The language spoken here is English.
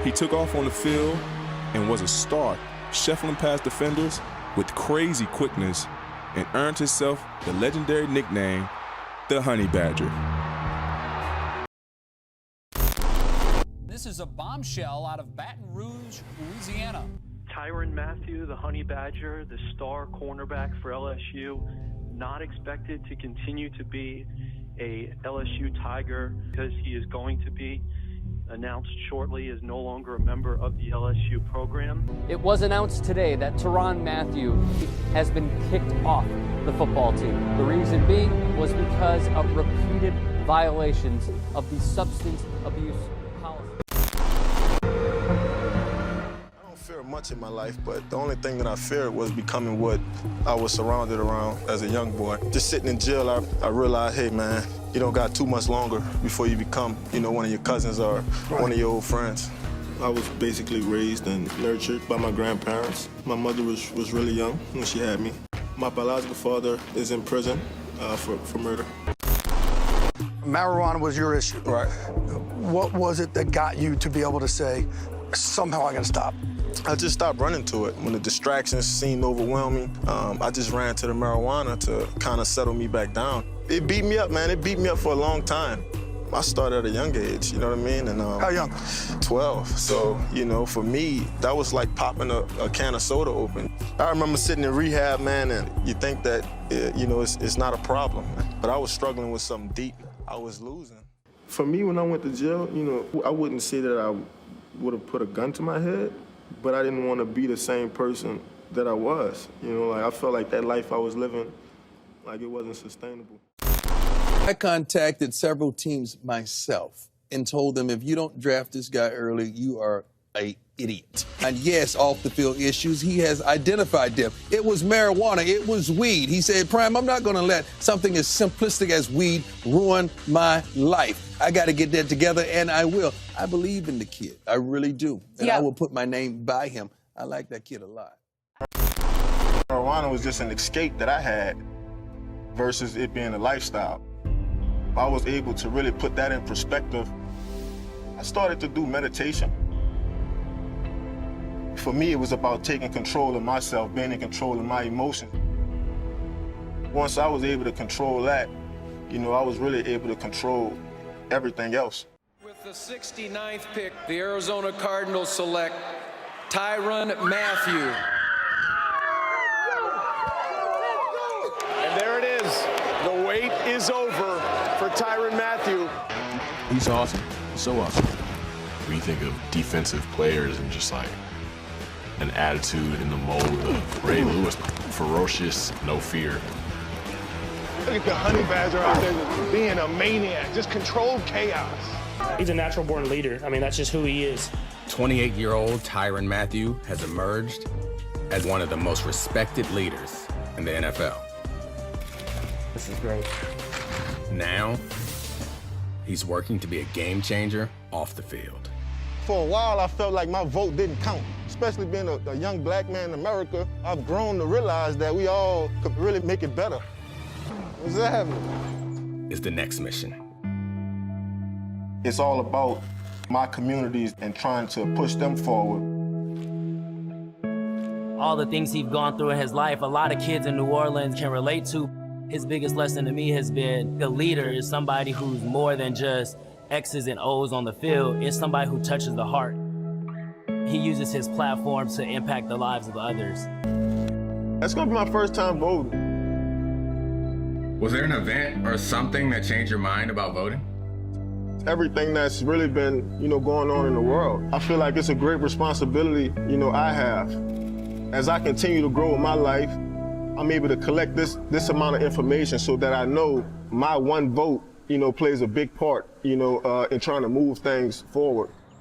He took off on the field and was a star, shuffling past defenders with crazy quickness and earned himself the legendary nickname, the Honey Badger. This is a bombshell out of Baton Rouge, Louisiana. Tyrann Mathieu, the Honey Badger, the star cornerback for LSU, not expected to continue to be a LSU Tiger because he is going to be announced shortly as no longer a member of the LSU program. It was announced today that Tyrann Mathieu has been kicked off the football team. The reason being was because of repeated violations of the substance abuse policy. I don't fear much in my life, but the only thing that I feared was becoming what I was surrounded around as a young boy. Just sitting in jail, I realized, hey man, you don't got too much longer before you become, one of your cousins or one of your old friends. I was basically raised and nurtured by my grandparents. My mother was really young when she had me. My biological father is in prison for murder. Marijuana was your issue. Right. What was it that got you to be able to say, somehow I gotta stop? I just stopped running to it. When the distractions seemed overwhelming, I just ran to the marijuana to kind of settle me back down. It beat me up, man. It beat me up for a long time. I started at a young age, you know what I mean? And how young? 12. So, for me, that was like popping a can of soda open. I remember sitting in rehab, man, and you think that, it's not a problem. But I was struggling with something deep. I was losing. For me, when I went to jail, I wouldn't say that I would have put a gun to my head, but I didn't want to be the same person that I was. I felt like that life I was living, like it wasn't sustainable. I contacted several teams myself and told them, if you don't draft this guy early, you are an idiot. And yes, off the field issues, he has identified them. It was marijuana, it was weed. He said, Prime, I'm not gonna let something as simplistic as weed ruin my life. I gotta get that together, and I will. I believe in the kid, I really do. And I will put my name by him. I like that kid a lot. Marijuana was just an escape that I had versus it being a lifestyle. I was able to really put that in perspective. I started to do meditation. For me, it was about taking control of myself, being in control of my emotions. Once I was able to control that, I was really able to control everything else. With the 69th pick, the Arizona Cardinals select Tyrann Mathieu. And there it is. The wait is over for Tyrann Mathieu. He's awesome. He's so awesome. When you think of defensive players and just like an attitude in the mold of Ray Lewis, ferocious, no fear. Look at the Honey Badger out there just being a maniac, just controlled chaos. He's a natural-born leader. I mean, that's just who he is. 28-year-old Tyrann Mathieu has emerged as one of the most respected leaders in the NFL. This is great. Now, he's working to be a game changer off the field. For a while, I felt like my vote didn't count, especially being a young black man in America. I've grown to realize that we all could really make it better. What's that happening? Is the next mission. It's all about my communities and trying to push them forward. All the things he's gone through in his life, a lot of kids in New Orleans can relate to. His biggest lesson to me has been the leader is somebody who's more than just X's and O's on the field. It's somebody who touches the heart. He uses his platform to impact the lives of others. That's gonna be my first time voting. Was there an event or something that changed your mind about voting? Everything that's really been, going on in the world. I feel like it's a great responsibility, I have. As I continue to grow in my life, I'm able to collect this amount of information so that I know my one vote, plays a big part, in trying to move things forward.